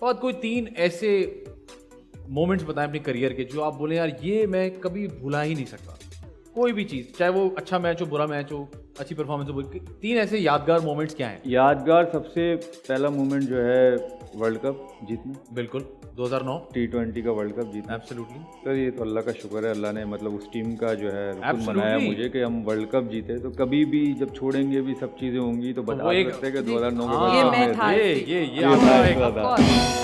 और कोई 3 ऐसे मोमेंट्स बताएं अपने करियर के जो आप बोले यार ये मैं कभी भुला ही नहीं सकता, कोई भी चीज़, चाहे वो अच्छा मैच हो, बुरा मैच हो, अच्छी परफॉर्मेंस हो, 3 ऐसे यादगार मोमेंट्स क्या हैं? यादगार सबसे पहला मोमेंट जो है वर्ल्ड कप जीतना, बिल्कुल 2009 T20 का वर्ल्ड कप जीतना। एब्सोल्युटली सर ये तो अल्लाह का शुक्र है, अल्लाह ने मतलब उस टीम का जो है रुकन Absolutely. बनाया मुझे कि हम वर्ल्ड कप जीते। तो कभी भी जब छोड़ेंगे भी सब चीज़ें होंगी तो बता सकते हैं कि 2009 के हाँ, ये वर्ल्ड मैं कप था। में ये था आपका एक एक था।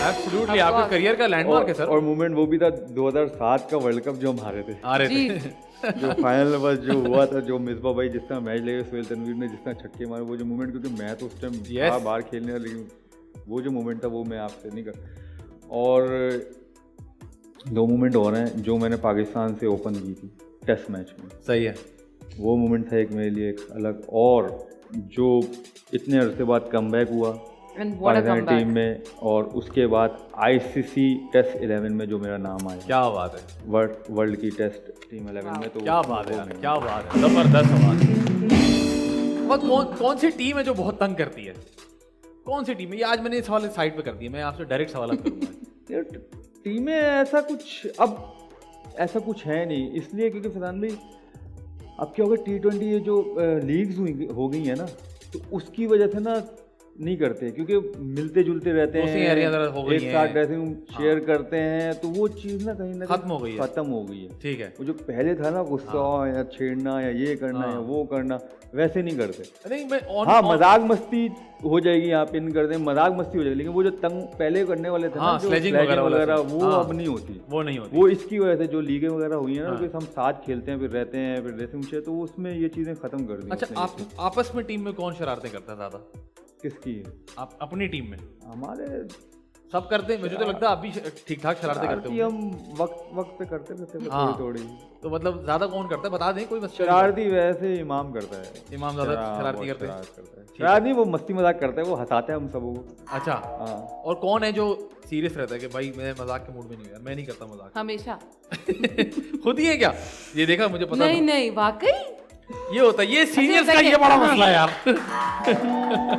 एब्सोल्युटली आपके करियर का लैंडमार्क है सर। और मोमेंट वो भी था 2007 का वर्ल्ड कप जो हम हारे थे, आ रहे थे जो फाइनल में बस जो हुआ था, जो मिसबा भाई जिस तरह मैच लेके सोहेल तनवीर ने जिस तरह छक्के मारे, वो जो मोमेंट, क्योंकि मैं तो उस टाइम Yes. बाहर खेलने वाला, लेकिन वो जो मोमेंट था वो मैं आपसे नहीं कर। और 2 मोमेंट और हैं जो मैंने पाकिस्तान से ओपन की थी टेस्ट मैच में, सही है। वो मोमेंट था एक मेरे लिए एक अलग। और जो इतने अरसे बाद कमबैक हुआ And what a Pakistan comeback. Team में, और उसके बाद ICC टेस्ट 11 में जो मेरा नाम आया, क्या बात है, वर्ल्ड की टेस्ट टीम 11 में, तो क्या बात है यार, क्या बात है, जबरदस्त सवाल। और कौन सी टीम है जो बहुत तंग करती है? कौन सी टीम है? ये आज मैंने इस सवाल साइड पे कर दिया, मैं आपसे डायरेक्ट सवाल करूंगा। यार टीमें ऐसा कुछ, अब ऐसा कुछ है नहीं, इसलिए क्योंकि फरहान भाई अब क्या होगा, T20 ये जो लीग्स हो गई है ना, तो उसकी वजह से ना नहीं करते, क्योंकि मिलते जुलते रहते उसी हैं, area जरा हो गई एक हैं। साथ ड्रेसिंग शेयर करते हैं, तो वो चीज़ ना कहीं ना कहीं खत्म हो गई है। खत्म हो गई है। ठीक है, वो जो पहले था ना गुस्सा या छेड़ना या ये करना या वो करना, वैसे नहीं करते। नहीं मैं हाँ मजाक मस्ती हो जाएगी, यहाँ पिन कर दें, मजाक मस्ती हो जाएगी, लेकिन वो जो तंग पहले करने वाले थे हाँ, ना, जो sledging sledging वगैरह वगैरह, वाला वो हाँ, अब नहीं होती। वो नहीं होती। वो इसकी वजह से जो लीगें वगैरह हुई है ना, हाँ। क्योंकि हम साथ खेलते हैं, फिर रहते हैं, फिर ड्रेसिंग शेयर, तो उसमें ये चीज़ें खत्म कर दी। अच्छा, आप आपस में टीम में कौन शरारतें करता है ज्यादा? किसकी है? आप अपनी टीम में हमारे सब करते हैं? मुझे तो लगता है आप भी ठीक ठाक शरारतें करते शरारती हो। हम वक्त पे करते रहते हैं, हाँ। थोड़ी। तो मतलब ज्यादा कौन करता है, बता दें कोई मस्ती? शरारती वैसे इमाम करता है। इमाम ज्यादा शरारती बहुत करते हैं। शरारत करता है। शरारत नहीं, वो मस्ती मजाक करता है, वो हंसाता है हम सबको। अच्छा, हाँ। और कौन है जो सीरियस रहता है कि भाई मैं मजाक के मूड में नहीं हूं यार, मैं नहीं करता मजाक? हमेशा खुद ही है क्या? ये देखा, मुझे पता नहीं नहीं वाकई ये होता है, ये सीनियर्स का देखिए, ये बड़ा हाँ। मसला है यार।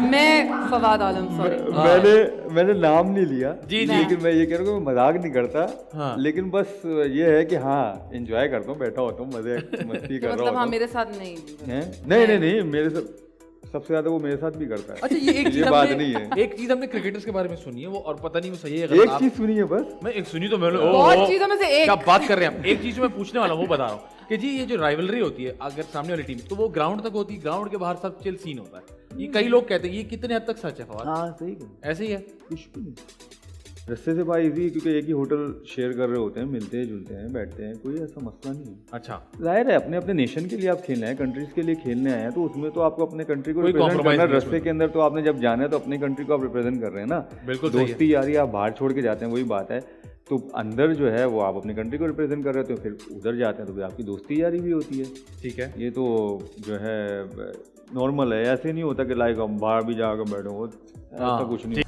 मैं फवाद आलम, सॉरी। मैंने नाम नहीं लिया जी, जी। लेकिन मैं ये कह रहा हूँ मैं मजाक नहीं करता। हाँ। लेकिन बस ये है कि हाँ एंजॉय करता हूँ, बैठा होता हूँ, मजे मस्ती कर रहा मतलब होता हाँ हूँ। मेरे साथ नहीं हैं? नहीं मेरे साथ सबसे ज्यादा वो मेरे साथ भी करता है। अच्छा, ये एक चीज बात हमने नहीं है। एक चीज हमने क्रिकेटर्स के बारे में सुनी है, वो और पता नहीं वो सही है गलत। एक आप- चीज सुनिए बस, मैं एक सुनी तो मैंने बहुत चीजों में से एक। क्या बात कर रहे हैं हम? एक चीज जो मैं पूछने वाला हूँ वो बता रहा हूँ कि जी ये जो राइवलरी होती है अगर सामने वाली टीम, तो वो ग्राउंड तक होती है, ग्राउंड के बाहर सब चिल सीन होता है। ये कई लोग कहते हैं, ये कितने हद तक सच है फवाद? हाँ सही है, ऐसे ही है? कुछ भी नहीं। रस्ते से बात इजी, क्योंकि एक ही होटल शेयर कर रहे होते हैं, मिलते हैं जुलते हैं, बैठते हैं, कोई ऐसा मसला नहीं है। अच्छा, जाहिर है अपने अपने नेशन के लिए आप खेलना है, कंट्रीज के लिए खेलने आए हैं, तो उसमें तो आपको अपने कंट्री को कोई रिप्रेजेंट compromise करना है। नहीं रस्ते के अंदर तो आपने जब जाना है तो अपनी कंट्री को आप रिप्रेजेंट कर रहे हैं ना। बिल्कुल सही है। दोस्ती यारी आप बाहर छोड़ के जाते हैं, वही बात है। तो अंदर जो है वो आप अपनी कंट्री को रिप्रेजेंट कर रहे होते हो, फिर उधर जाते हैं तो फिर आपकी दोस्ती यारी भी होती है। ठीक है। ये तो जो है नॉर्मल है, ऐसे नहीं होता कि लाइक हम बाहर भी जाकर बैठो, ऐसा कुछ नहीं।